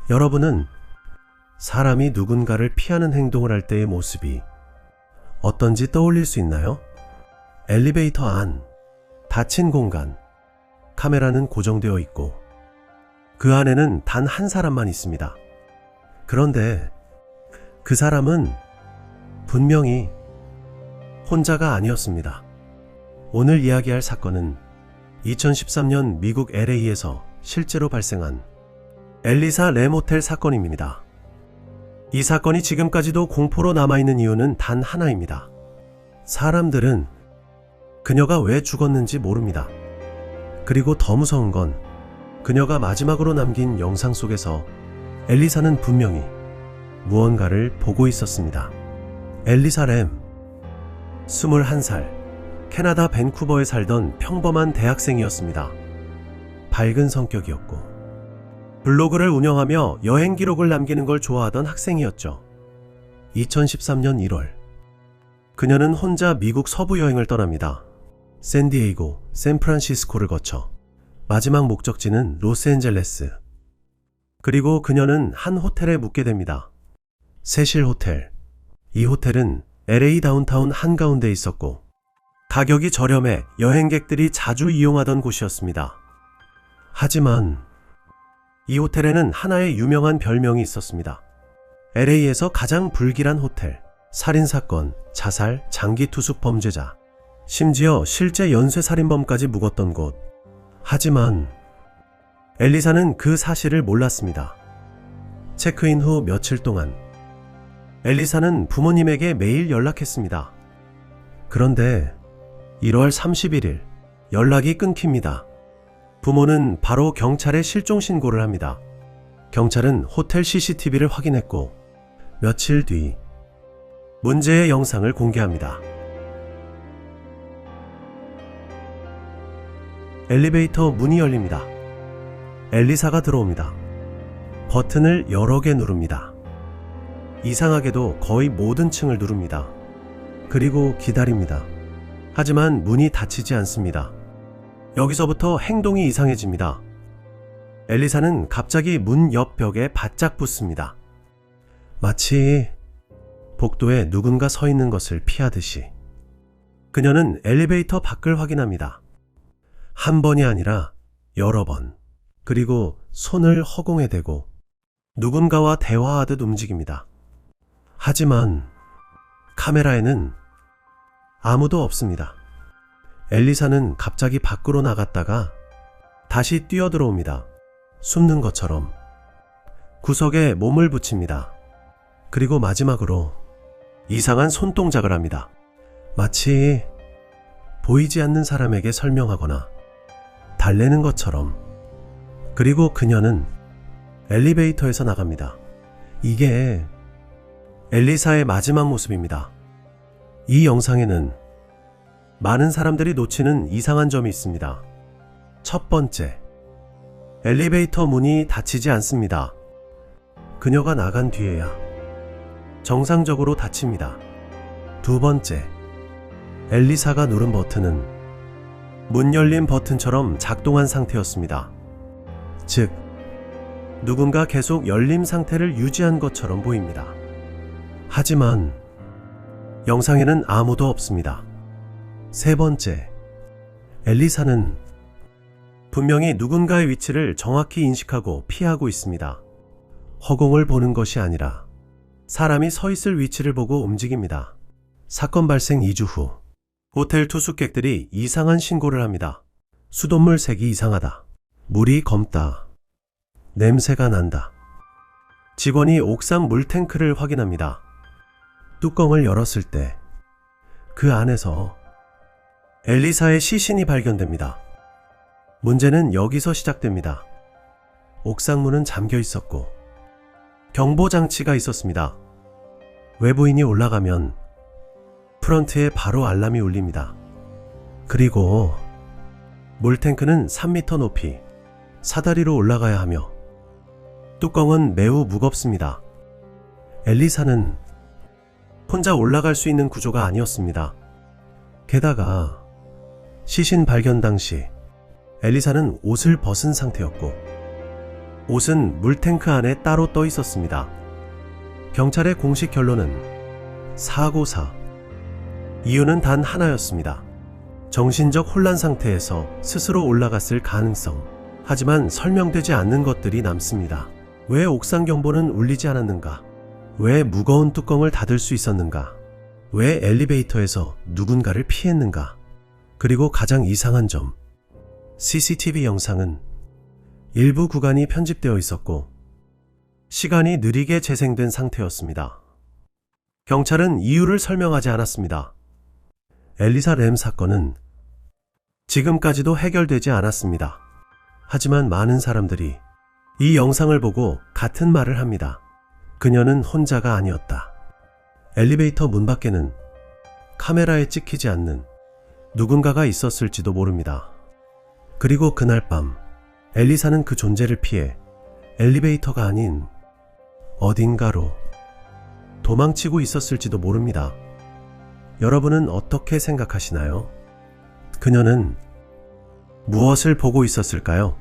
여러분은 사람이 누군가를 피하는 행동을 할 때의 모습이 어떤지 떠올릴 수 있나요? 엘리베이터 안, 닫힌 공간, 카메라는 고정되어 있고 그 안에는 단 한 사람만 있습니다. 그런데 그 사람은 분명히 혼자가 아니었습니다. 오늘 이야기할 사건은 2013년 미국 LA에서 실제로 발생한 엘리사 램 호텔 사건입니다. 이 사건이 지금까지도 공포로 남아있는 이유는 단 하나입니다. 사람들은 그녀가 왜 죽었는지 모릅니다. 그리고 더 무서운 건 그녀가 마지막으로 남긴 영상 속에서 엘리사는 분명히 무언가를 보고 있었습니다. 엘리사 램, 21살, 캐나다 밴쿠버에 살던 평범한 대학생이었습니다. 밝은 성격이었고 블로그를 운영하며 여행 기록을 남기는 걸 좋아하던 학생이었죠. 2013년 1월, 그녀는 혼자 미국 서부 여행을 떠납니다. 샌디에이고, 샌프란시스코를 거쳐 마지막 목적지는 로스앤젤레스. 그리고 그녀는 한 호텔에 묵게 됩니다. 세실 호텔. 이 호텔은 LA 다운타운 한가운데에 있었고 가격이 저렴해 여행객들이 자주 이용하던 곳이었습니다. 하지만 이 호텔에는 하나의 유명한 별명이 있었습니다. LA에서 가장 불길한 호텔, 살인사건, 자살, 장기투숙 범죄자, 심지어 실제 연쇄살인범까지 묵었던 곳. 하지만 엘리사는 그 사실을 몰랐습니다. 체크인 후 며칠 동안 엘리사는 부모님에게 매일 연락했습니다. 그런데 1월 31일 연락이 끊깁니다. 부모는 바로 경찰에 실종 신고를 합니다. 경찰은 호텔 CCTV를 확인했고 며칠 뒤 문제의 영상을 공개합니다. 엘리베이터 문이 열립니다. 엘리사가 들어옵니다. 버튼을 여러 개 누릅니다. 이상하게도 거의 모든 층을 누릅니다. 그리고 기다립니다. 하지만 문이 닫히지 않습니다. 여기서부터 행동이 이상해집니다. 엘리사는 갑자기 문 옆 벽에 바짝 붙습니다. 마치 복도에 누군가 서 있는 것을 피하듯이. 그녀는 엘리베이터 밖을 확인합니다. 한 번이 아니라 여러 번. 그리고 손을 허공에 대고 누군가와 대화하듯 움직입니다. 하지만 카메라에는 아무도 없습니다. 엘리사는 갑자기 밖으로 나갔다가 다시 뛰어들어옵니다. 숨는 것처럼 구석에 몸을 붙입니다. 그리고 마지막으로 이상한 손동작을 합니다. 마치 보이지 않는 사람에게 설명하거나 달래는 것처럼. 그리고 그녀는 엘리베이터에서 나갑니다. 이게 엘리사의 마지막 모습입니다. 이 영상에는 많은 사람들이 놓치는 이상한 점이 있습니다. 첫 번째, 엘리베이터 문이 닫히지 않습니다. 그녀가 나간 뒤에야 정상적으로 닫힙니다. 두 번째, 엘리사가 누른 버튼은 문 열림 버튼처럼 작동한 상태였습니다. 즉, 누군가 계속 열림 상태를 유지한 것처럼 보입니다. 하지만 영상에는 아무도 없습니다. 세 번째, 엘리사는 분명히 누군가의 위치를 정확히 인식하고 피하고 있습니다. 허공을 보는 것이 아니라 사람이 서 있을 위치를 보고 움직입니다. 사건 발생 2주 후, 호텔 투숙객들이 이상한 신고를 합니다. 수돗물 색이 이상하다. 물이 검다. 냄새가 난다. 직원이 옥상 물탱크를 확인합니다. 뚜껑을 열었을 때 그 안에서 엘리사의 시신이 발견됩니다. 문제는 여기서 시작됩니다. 옥상 문은 잠겨 있었고 경보장치가 있었습니다. 외부인이 올라가면 프런트에 바로 알람이 울립니다. 그리고 물탱크는 3m 높이 사다리로 올라가야 하며 뚜껑은 매우 무겁습니다. 엘리사는 혼자 올라갈 수 있는 구조가 아니었습니다. 게다가 시신 발견 당시 엘리사는 옷을 벗은 상태였고 옷은 물탱크 안에 따로 떠 있었습니다. 경찰의 공식 결론은 사고사. 이유는 단 하나였습니다. 정신적 혼란 상태에서 스스로 올라갔을 가능성. 하지만 설명되지 않는 것들이 남습니다. 왜 옥상 경보는 울리지 않았는가? 왜 무거운 뚜껑을 닫을 수 있었는가? 왜 엘리베이터에서 누군가를 피했는가? 그리고 가장 이상한 점, CCTV 영상은 일부 구간이 편집되어 있었고 시간이 느리게 재생된 상태였습니다. 경찰은 이유를 설명하지 않았습니다. 엘리사 램 사건은 지금까지도 해결되지 않았습니다. 하지만 많은 사람들이 이 영상을 보고 같은 말을 합니다. 그녀는 혼자가 아니었다. 엘리베이터 문 밖에는 카메라에 찍히지 않는 누군가가 있었을지도 모릅니다. 그리고 그날 밤 엘리사는 그 존재를 피해 엘리베이터가 아닌 어딘가로 도망치고 있었을지도 모릅니다. 여러분은 어떻게 생각하시나요? 그녀는 무엇을 보고 있었을까요?